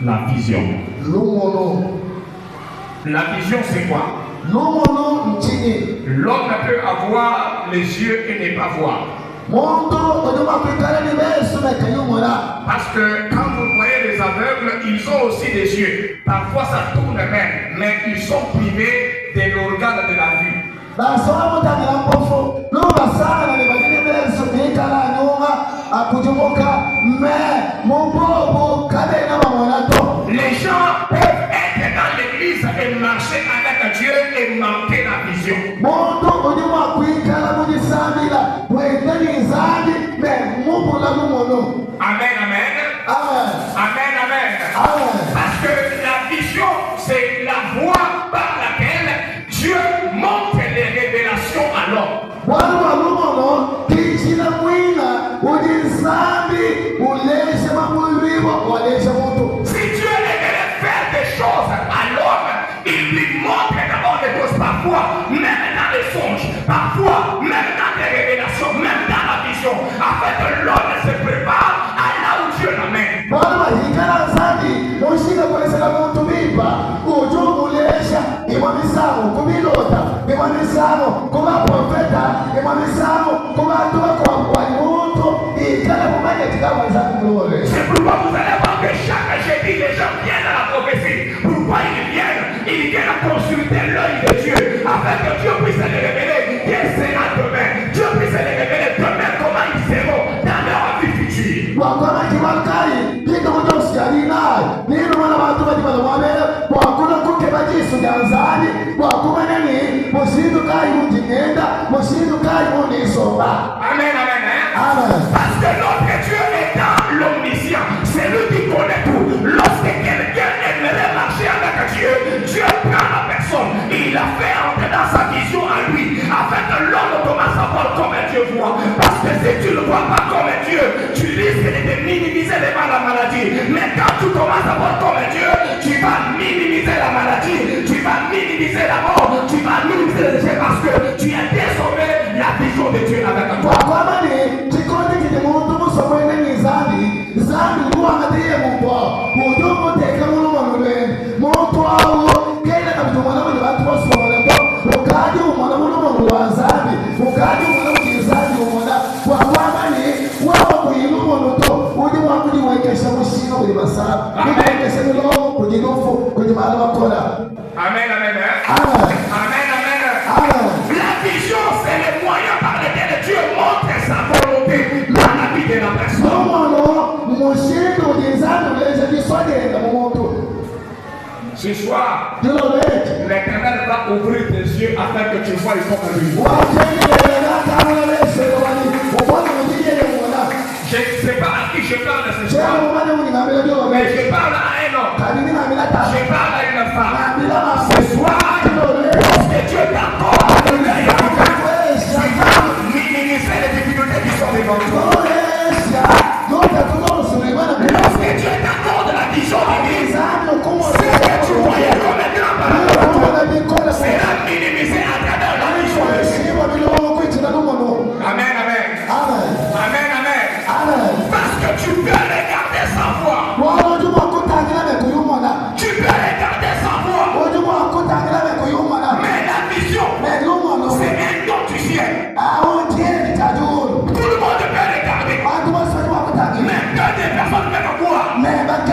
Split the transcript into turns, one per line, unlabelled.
La vision. La vision, c'est quoi? L'homme peut avoir les yeux et ne pas voir. Parce que quand vous voyez les aveugles, ils ont aussi des yeux. Parfois ça tourne même, mais ils sont privés de l'organe de la vue. Les gens peuvent être dans l'église et marcher avec Dieu et manquer la vision. Amen, amen. Amen, amen. Parce que la vision, c'est la voie par laquelle Dieu montre les révélations à l'homme. Si Dieu aimerait faire des choses à l'homme, il lui montre d'abord des choses parfois, même dans les songes, parfois même dans les révélations, même dans la vision, afin que l'homme se prépare à là où Dieu l'amène. C'est pourquoi vous allez voir que chaque jeudi, les gens viennent à la prophétie. Pourquoi ils viennent consulter l'œil de Dieu, afin que Dieu puisse les révéler quel sera demain. Dieu puisse les révéler demain comment ils seront dans leur vie future. Amen, amen. Parce que notre Dieu est dans l'omniscient. C'est lui qui connaît tout. Lorsque quelqu'un aimerait marcher avec Dieu, Dieu prend la personne. Il la fait entrer dans sa vision à lui, afin que l'homme commence à voir comme Dieu voit. Parce que si tu ne vois pas comme Dieu, tu risques de minimiser la maladie. Mais quand tu commences à voir comme Dieu, tu vas minimiser la maladie, tu vas minimiser la mort, tu vas minimiser le déchet, parce que tu as désormais la vision de Dieu avec toi. Amen, amen. Amen, amen. La vision, c'est le moyen par lequel Dieu montre sa volonté dans la vie de la personne. Ce soir, l'Éternel va ouvrir tes yeux afin que tu vois comme lui. Je ne sais pas à qui je parle ce soir, mais je parle à un homme, je parle à une femme. Ce soir, lorsque Dieu t'accorde, tu vas minimiser les difficultés qui sont devant toi.